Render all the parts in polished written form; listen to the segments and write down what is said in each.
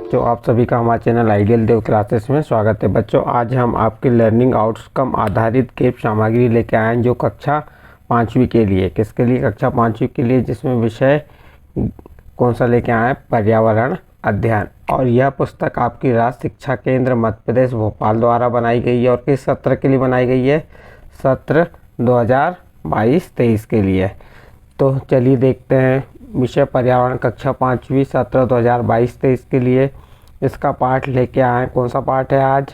बच्चों, आप सभी का हमारे चैनल आइडियल देव क्लासेस में स्वागत है। बच्चों, आज हम आपके लर्निंग आउटकम आधारित केप सामग्री लेके आए हैं जो कक्षा 5वीं के लिए। किसके लिए? कक्षा 5वीं के लिए, जिसमें विषय कौन सा लेके आए हैं? पर्यावरण अध्ययन। और यह पुस्तक आपकी राज्य शिक्षा केंद्र मध्य प्रदेश भोपाल द्वारा बनाई गई है। और किस सत्र के लिए बनाई गई है? सत्र 2022-23 के लिए। तो चलिए देखते हैं। विषय पर्यावरण, कक्षा 5वीं, सत्र 2022-23 के लिए इसका पाठ लेके आए। कौन सा पाठ है आज?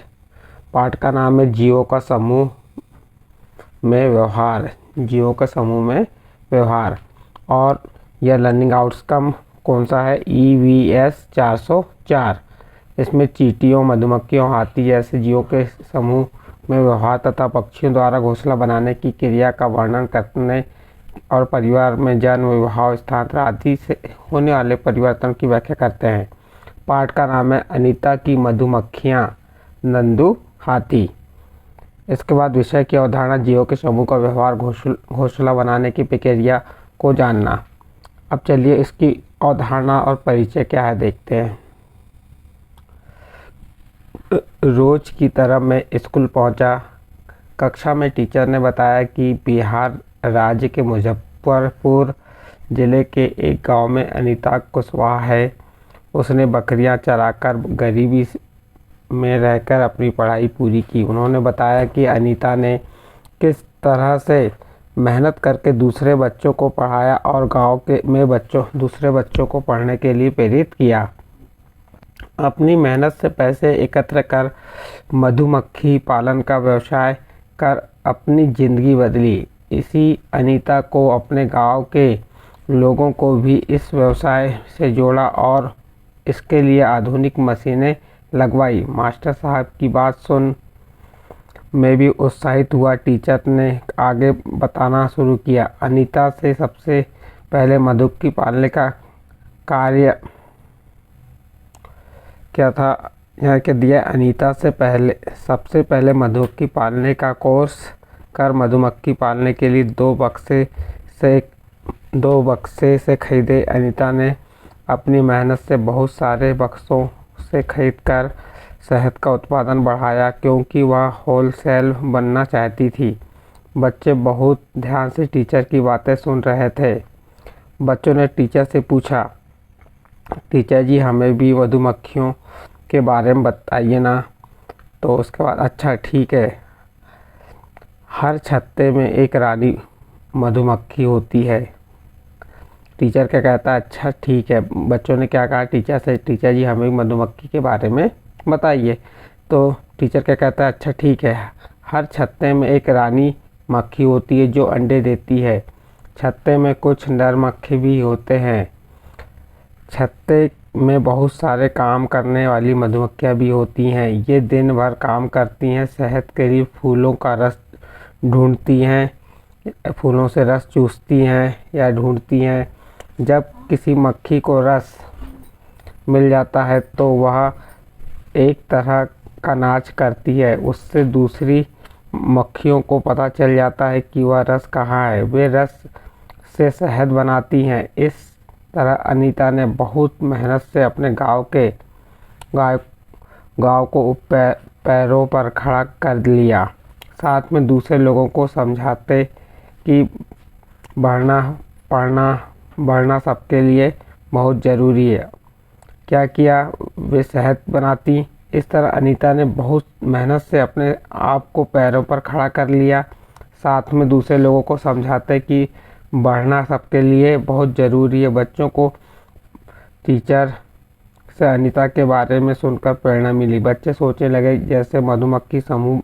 पाठ का नाम है जीवों का समूह में व्यवहार। जीवों का समूह में व्यवहार। और यह लर्निंग आउटकम कौन सा है? EVS 404। इसमें चींटियों, मधुमक्खियों, हाथी जैसे जीवों के समूह में व्यवहार तथा पक्षियों द्वारा घोंसला बनाने की क्रिया का वर्णन करने और परिवार में जन्म, विवाह, स्थानांतरण आदि से होने वाले परिवर्तन की व्याख्या करते हैं। पाठ का नाम है अनीता की मधुमक्खियाँ, नंदू हाथी। इसके बाद विषय की अवधारणा, जीवों के समूह का व्यवहार, घोंसला बनाने की प्रक्रिया को जानना। अब चलिए इसकी अवधारणा और परिचय क्या है देखते हैं। रोज की तरह मैं स्कूल पहुंचा। कक्षा में टीचर ने बताया कि बिहार राज्य के मुजफ्फरपुर ज़िले के एक गांव में अनीता कुशवाहा है। उसने बकरियां चराकर गरीबी में रहकर अपनी पढ़ाई पूरी की। उन्होंने बताया कि अनीता ने किस तरह से मेहनत करके दूसरे बच्चों को पढ़ाया और गांव में दूसरे बच्चों को पढ़ने के लिए प्रेरित किया। अपनी मेहनत से पैसे एकत्र कर मधुमक्खी पालन का व्यवसाय कर अपनी ज़िंदगी बदली। इसी अनीता को अपने गांव के लोगों को भी इस व्यवसाय से जोड़ा और इसके लिए आधुनिक मशीनें लगवाई। मास्टर साहब की बात सुन मैं भी उत्साहित हुआ। टीचर ने आगे बताना शुरू किया। अनीता से सबसे पहले मधुमक्खी पालने का कार्य क्या था? यहाँ के दिया, अनीता से सबसे पहले मधुमक्खी पालने का कोर्स कर मधुमक्खी पालने के लिए दो बक्से से खरीदे। अनीता ने अपनी मेहनत से बहुत सारे बक्सों से खरीदकर शहद का उत्पादन बढ़ाया, क्योंकि वह होलसेल बनना चाहती थी। बच्चे बहुत ध्यान से टीचर की बातें सुन रहे थे। बच्चों ने टीचर से पूछा, टीचर जी हमें भी मधुमक्खियों के बारे में बताइए ना। तो उसके बाद, अच्छा ठीक है, हर छत्ते में एक रानी मधुमक्खी होती है। टीचर क्या कहता है? अच्छा ठीक है। बच्चों ने क्या कहा टीचर से? टीचर जी हमें मधुमक्खी के बारे में बताइए। तो टीचर क्या कहता है? अच्छा ठीक है, हर छत्ते में एक रानी मक्खी होती है जो अंडे देती है। छत्ते में कुछ नर मक्खी भी होते हैं। छत्ते में बहुत सारे काम करने वाली मधुमक्खियाँ भी होती हैं। ये दिन भर काम करती हैं, शहद के लिए फूलों का रस ढूंढती हैं, फूलों से रस चूसती हैं या ढूंढती हैं। जब किसी मक्खी को रस मिल जाता है तो वह एक तरह का नाच करती है। उससे दूसरी मक्खियों को पता चल जाता है कि वह रस कहाँ है। वे रस से शहद बनाती हैं। इस तरह अनीता ने बहुत मेहनत से अपने गांव को पैरों पर खड़ा कर लिया। साथ में दूसरे लोगों को समझाते कि बढ़ना सबके लिए बहुत ज़रूरी है। क्या किया? वे शहद बनाती। इस तरह अनीता ने बहुत मेहनत से अपने आप को पैरों पर खड़ा कर लिया। साथ में दूसरे लोगों को समझाते कि बढ़ना सबके लिए बहुत ज़रूरी है। बच्चों को टीचर से अनीता के बारे में सुनकर प्रेरणा मिली। बच्चे सोचने लगे, जैसे मधुमक्खी समूह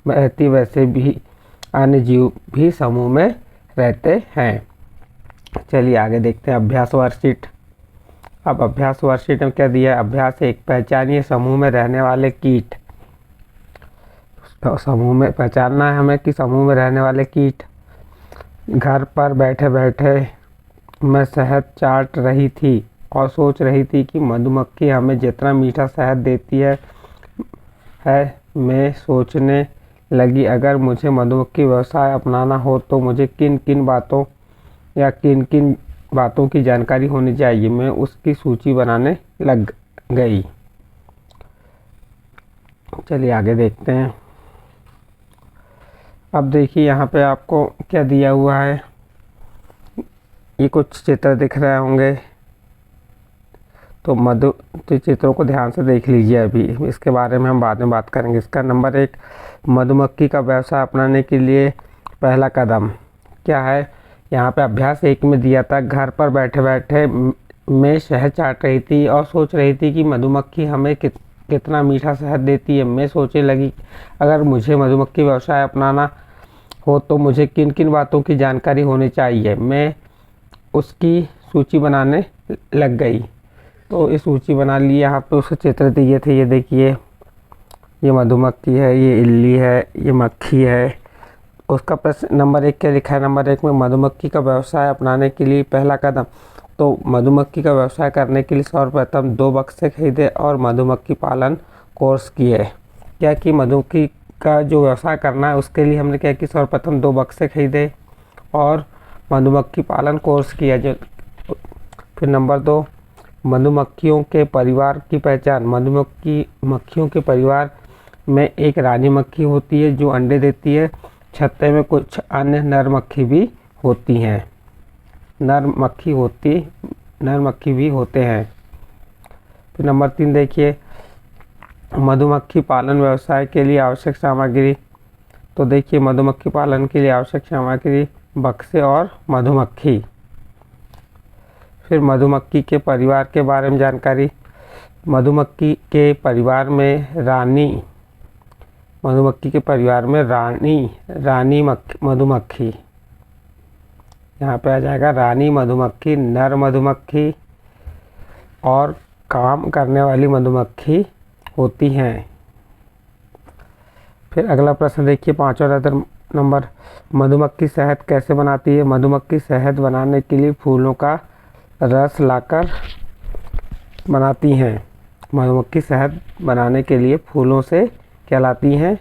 में रहती वैसे भी अन्य जीव भी समूह में रहते हैं। चलिए आगे देखते हैं। अभ्यास वर्कशीट। अब अभ्यास वर्कशीट में क्या दिया है? अभ्यास 1, पहचानिए समूह में रहने वाले कीट। तो समूह में पहचानना है हमें कि समूह में रहने वाले कीट। घर पर बैठे बैठे मैं शहद चाट रही थी और सोच रही थी कि मधुमक्खी हमें जितना मीठा शहद देती है। मैं सोचने लगी, अगर मुझे मधुमक्खी व्यवसाय अपनाना हो तो मुझे किन किन बातों की जानकारी होनी चाहिए। मैं उसकी सूची बनाने लग गई। चलिए आगे देखते हैं। अब देखिए यहाँ पे आपको क्या दिया हुआ है, ये कुछ चित्र दिख रहे होंगे, तो चित्रों को ध्यान से देख लीजिए। अभी इसके बारे में हम बाद में बात करेंगे। इसका नंबर 1, मधुमक्खी का व्यवसाय अपनाने के लिए पहला कदम क्या है। यहाँ पे अभ्यास 1 में दिया था, घर पर बैठे बैठे मैं शहद चाट रही थी और सोच रही थी कि मधुमक्खी हमें कितना मीठा शहद देती है। मैं सोचने लगी अगर मुझे मधुमक्खी व्यवसाय अपनाना हो तो मुझे किन किन बातों की जानकारी होनी चाहिए। मैं उसकी सूची बनाने लग गई। तो ये सूची बना ली। यहाँ पे उसके चित्र दिए थे, ये देखिए, ये मधुमक्खी है, ये इल्ली है, ये मक्खी है। उसका प्रश्न नंबर 1 क्या लिखा है। नंबर 1 में मधुमक्खी का व्यवसाय अपनाने के लिए पहला कदम। तो मधुमक्खी का व्यवसाय करने के लिए सर्वप्रथम 2 बक्से खरीदे और मधुमक्खी पालन कोर्स किए। क्या कि मधुमक्खी का जो व्यवसाय करना है उसके लिए हमने क्या कि सर्वप्रथम 2 बक्से खरीदे और मधुमक्खी पालन कोर्स किया। जो फिर नंबर 2, मधुमक्खियों के परिवार की पहचान। मक्खियों के परिवार में एक रानी मक्खी होती है जो अंडे देती है। छत्ते में कुछ अन्य नर मक्खी भी होती हैं। नर मक्खी भी होते हैं। फिर नंबर 3 देखिए, मधुमक्खी पालन व्यवसाय के लिए आवश्यक सामग्री। तो देखिए, मधुमक्खी पालन के लिए आवश्यक सामग्री बक्से और मधुमक्खी। फिर मधुमक्खी के परिवार के बारे में जानकारी। मधुमक्खी के परिवार में रानी मधुमक्खी, यहाँ पे आ जाएगा रानी मधुमक्खी, नर मधुमक्खी और काम करने वाली मधुमक्खी होती हैं। फिर अगला प्रश्न देखिए, 5वां नंबर, मधुमक्खी शहद कैसे बनाती है। मधुमक्खी शहद बनाने के लिए फूलों का रस लाकर बनाती हैं। मधुमक्खी शहद बनाने के लिए फूलों से क्या लाती हैं,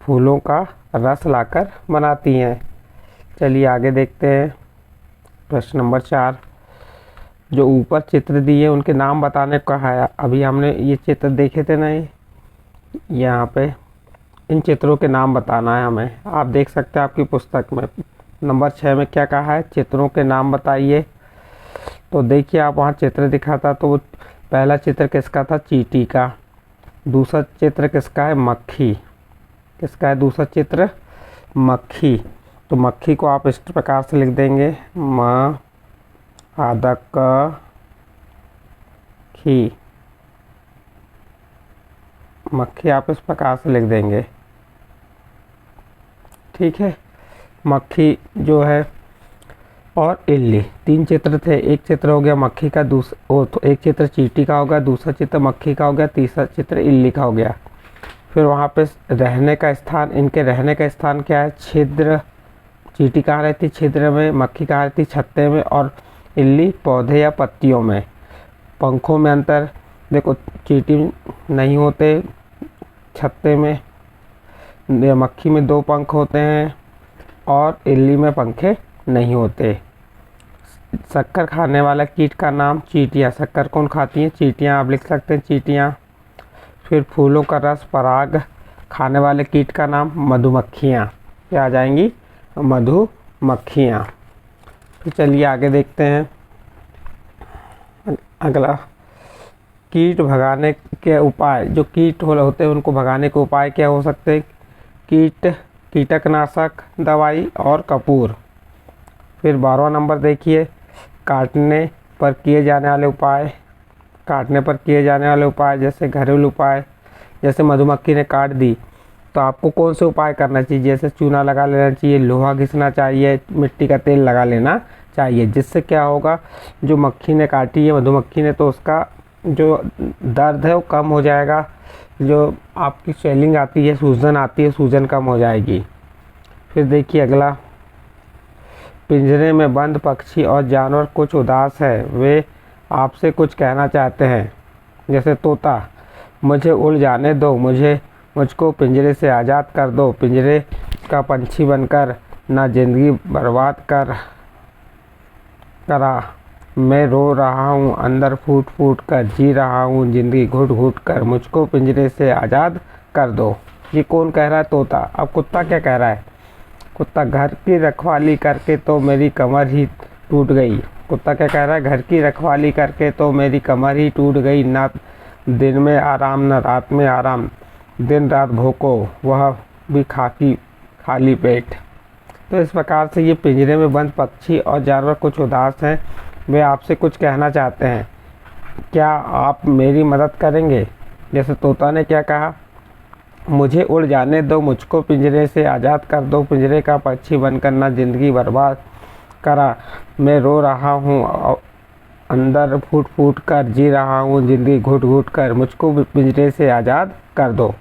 फूलों का रस लाकर बनाती हैं। चलिए आगे देखते हैं। प्रश्न नंबर 4, जो ऊपर चित्र दिए उनके नाम बताने को कहा है। अभी हमने ये चित्र देखे थे ना, यहाँ पे इन चित्रों के नाम बताना है हमें। आप देख सकते हैं आपकी पुस्तक में। नंबर 6 में क्या कहा है, चित्रों के नाम बताइए। तो देखिए, आप वहाँ चित्र दिखा था, तो वो पहला चित्र किसका था, चींटी का। दूसरा चित्र किसका है, मक्खी। किसका है दूसरा चित्र, मक्खी। तो मक्खी को आप इस प्रकार से लिख देंगे, म आदक खी। मक्खी आप इस प्रकार से लिख देंगे, ठीक है। मक्खी जो है और इल्ली, 3 चित्र थे। एक चित्र हो गया मक्खी का, तो एक चित्र चींटी का हो गया, दूसरा चित्र मक्खी का हो गया, तीसरा चित्र इल्ली का हो गया। फिर वहाँ पे रहने का स्थान, इनके रहने का स्थान क्या है, छिद्र। चींटी कहाँ रहती, छिद्र में। मक्खी कहाँ रहती, छत्ते में। और इल्ली पौधे या पत्तियों में। पंखों में अंतर देखो, चींटी नहीं होते छत्ते में, मक्खी में 2 पंख होते हैं और इल्ली में पंखे नहीं होते। शक्कर खाने वाला कीट का नाम, चींटियाँ। शक्कर कौन खाती हैं, चींटियाँ। आप लिख सकते हैं चींटियाँ। फिर फूलों का रस, पराग खाने वाले कीट का नाम, मधुमक्खियाँ। क्या आ जाएंगी, मधुमक्खियाँ। फिर चलिए आगे देखते हैं। अगला, कीट भगाने के उपाय। जो कीट होते हैं उनको भगाने के उपाय क्या हो सकते हैं, कीटनाशक दवाई और कपूर। फिर 12वां नंबर देखिए, काटने पर किए जाने वाले उपाय। काटने पर किए जाने वाले उपाय जैसे घरेलू उपाय, जैसे मधुमक्खी ने काट दी तो आपको कौन से उपाय करना चाहिए, जैसे चूना लगा लेना चाहिए, लोहा घिसना चाहिए, मिट्टी का तेल लगा लेना चाहिए। जिससे क्या होगा, जो मक्खी ने काटी है मधुमक्खी ने, तो उसका जो दर्द है वो कम हो जाएगा। जो आपकी स्वेलिंग आती है, सूजन आती है, सूजन कम हो जाएगी। फिर देखिए अगला, पिंजरे में बंद पक्षी और जानवर कुछ उदास है, वे आपसे कुछ कहना चाहते हैं। जैसे तोता, मुझे उड़ जाने दो, मुझको पिंजरे से आज़ाद कर दो, पिंजरे का पंछी बनकर ना ज़िंदगी बर्बाद करा। मैं रो रहा हूँ अंदर फूट फूट कर, जी रहा हूँ ज़िंदगी घुट घुट कर, मुझको पिंजरे से आज़ाद कर दो। ये कौन कह रहा है? तोता। अब कुत्ता क्या कह रहा है? कुत्ता, घर की रखवाली करके तो मेरी कमर ही टूट गई। कुत्ता क्या कह रहा है? घर की रखवाली करके तो मेरी कमर ही टूट गई, ना दिन में आराम न रात में आराम, दिन रात भूखो वह भी खाली पेट। तो इस प्रकार से ये पिंजरे में बंद पक्षी और जानवर कुछ उदास हैं। वे आपसे कुछ कहना चाहते हैं। क्या आप मेरी मदद करेंगे? जैसे तोता ने क्या कहा, मुझे उड़ जाने दो, मुझको पिंजरे से आज़ाद कर दो, पिंजरे का पक्षी बनकर ना ज़िंदगी बर्बाद करा, मैं रो रहा हूँ अंदर फूट फूट कर, जी रहा हूँ ज़िंदगी घुट घुट कर, मुझको भी पिंजरे से आज़ाद कर दो।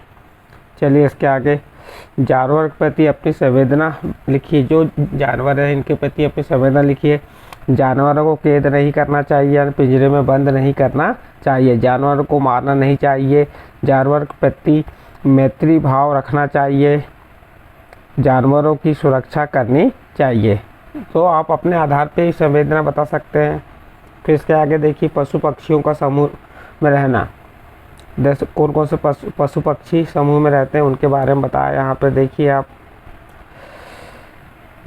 चलिए इसके आगे, जानवर के प्रति अपनी संवेदना लिखिए। जो जानवर है इनके प्रति अपनी संवेदना लिखिए। जानवरों को कैद नहीं करना चाहिए, पिंजरे में बंद नहीं करना चाहिए, जानवरों को मारना नहीं चाहिए, जानवर के प्रति मैत्री भाव रखना चाहिए, जानवरों की सुरक्षा करनी चाहिए। तो आप अपने आधार पे ही संवेदना बता सकते हैं। फिर इसके आगे देखिए, पशु पक्षियों का समूह में रहना। जैसे कौन कौन से पशु पक्षी समूह में रहते हैं उनके बारे में बताया यहाँ पे। देखिए आप,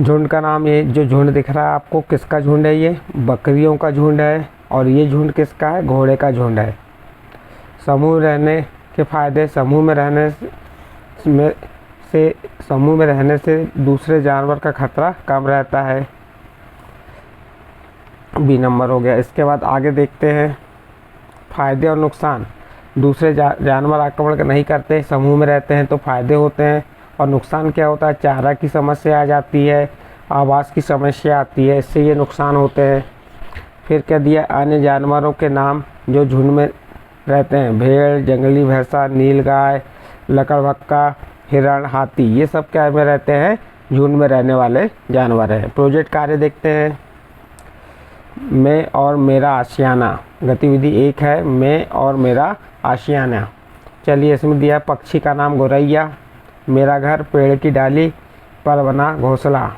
झुंड का नाम, ये जो झुंड दिख रहा है आपको, किसका झुंड है? ये बकरियों का झुंड है। और ये झुंड किसका है? घोड़े का झुंड है। समूह रहने के फायदे, समूह में रहने से दूसरे जानवर का खतरा कम रहता है। बी नंबर हो गया। इसके बाद आगे देखते हैं फायदे और नुकसान। दूसरे जानवर आक्रमण नहीं करते, समूह में रहते हैं तो फायदे होते हैं। और नुकसान क्या होता है? चारा की समस्या आ जाती है, आवास की समस्या आती है, इससे ये नुकसान होते हैं। फिर क्या दिया? अन्य जानवरों के नाम जो झुंड में रहते हैं, भेड़, जंगली भैंसा, नीलगाय, लकड़बग्गा, हिरण, हाथी, ये सब क्या में रहते हैं? झुंड में रहने वाले जानवर हैं। प्रोजेक्ट कार्य देखते हैं। मैं और मेरा आशियाना, गतिविधि 1 है, मैं और मेरा आशियाना। चलिए इसमें दिया, पक्षी का नाम गौरैया, मेरा घर पेड़ की डाली पर बना घोंसला,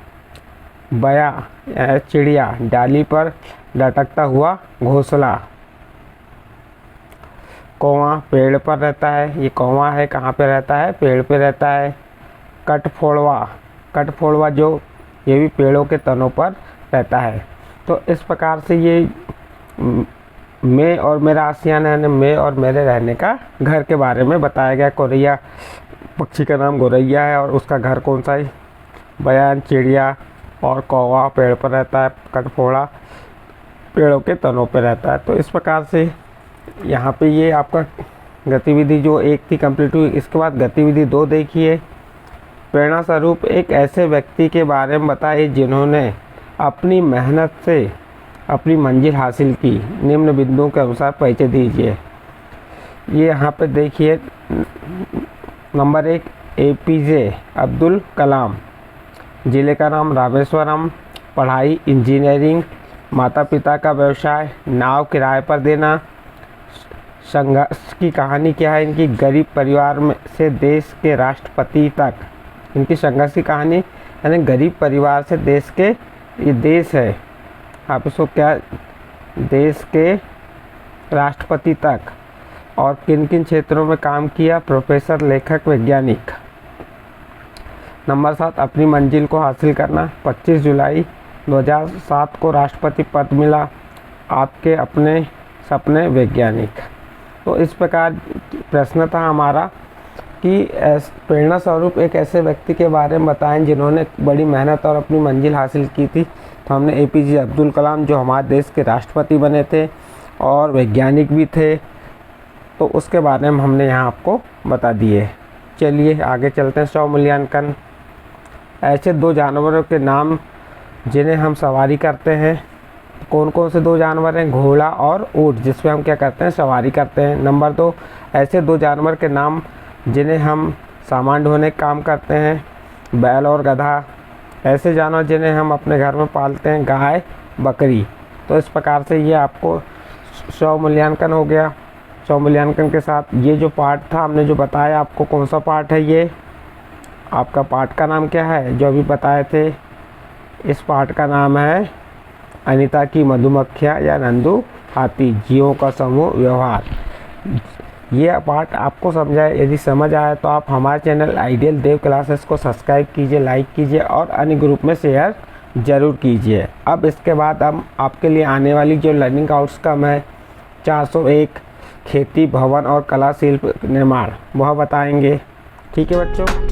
बया चिड़िया, डाली पर लटकता हुआ घोंसला, कौवा पेड़ पर रहता है, ये कौवा है, कहाँ पे रहता है? पेड़ पे रहता है। कठफोड़वा जो ये भी पेड़ों के तनों पर रहता है। तो इस प्रकार से ये मैं और मेरा आशियाना, यानी मैं और मेरे रहने का घर के बारे में बताया गया। गौरैया, पक्षी का नाम गौरैया है और उसका घर कौन सा है? बयान चिड़िया, और कौवा पेड़ पर रहता है, कठफोड़ा पेड़ों के तनों पर रहता है। तो इस प्रकार से यहाँ पे ये आपका गतिविधि जो 1 थी कंप्लीट हुई। इसके बाद गतिविधि 2 देखिए। प्रेरणा स्वरूप एक ऐसे व्यक्ति के बारे में बताइए जिन्होंने अपनी मेहनत से अपनी मंजिल हासिल की, निम्न बिंदुओं के अनुसार परिचय दीजिए। ये यहाँ पे देखिए, नंबर 1 APJ अब्दुल कलाम, ज़िले का नाम रामेश्वरम, पढ़ाई इंजीनियरिंग, माता पिता का व्यवसाय, नाव किराए पर देना। संघर्ष की कहानी क्या है इनकी? गरीब परिवार में से देश के राष्ट्रपति तक, इनकी संघर्ष की कहानी, यानी गरीब परिवार से देश के, ये देश है आप इसको क्या, देश के राष्ट्रपति तक। और किन किन क्षेत्रों में काम किया? प्रोफेसर, लेखक, वैज्ञानिक। नंबर 7 अपनी मंजिल को हासिल करना। 25 जुलाई 2007 को राष्ट्रपति पद मिला। आपके अपने सपने, वैज्ञानिक। तो इस प्रकार प्रश्न था हमारा कि प्रेरणा स्वरूप एक ऐसे व्यक्ति के बारे में बताएं जिन्होंने बड़ी मेहनत और अपनी मंजिल हासिल की थी। तो हमने APJ अब्दुल कलाम, जो हमारे देश के राष्ट्रपति बने थे और वैज्ञानिक भी थे, तो उसके बारे में हमने यहाँ आपको बता दिए। चलिए आगे चलते हैं। स्वमूल्यांकन। ऐसे 2 जानवरों के नाम जिन्हें हम सवारी करते हैं। कौन कौन से 2 जानवर हैं? घोड़ा और ऊँट, जिसमें हम क्या करते हैं? सवारी करते हैं। नंबर 2 ऐसे 2 जानवर के नाम जिन्हें हम सामान ढोने का काम करते हैं। बैल और गधा। ऐसे जानवर जिन्हें हम अपने घर में पालते हैं। गाय, बकरी। तो इस प्रकार से ये आपको स्वमूल्यांकन हो गया। स्वमूल्यांकन के साथ ये जो पाठ था हमने जो बताया आपको, कौन सा पाठ है ये? आपका पाठ का नाम क्या है जो अभी बताए थे? इस पाठ का नाम है अनीता की मधुमक्खियाँ या नंदू हाथी, जीवों का समूह व्यवहार। ये पाठ आपको समझा है। यदि समझ आया तो आप हमारे चैनल आइडियल देव क्लासेस को सब्सक्राइब कीजिए, लाइक कीजिए और अन्य ग्रुप में शेयर ज़रूर कीजिए। अब इसके बाद हम आपके लिए आने वाली जो लर्निंग आउटकम है 401 खेती, भवन और कला शिल्प निर्माण, वह बताएंगे। ठीक है बच्चों।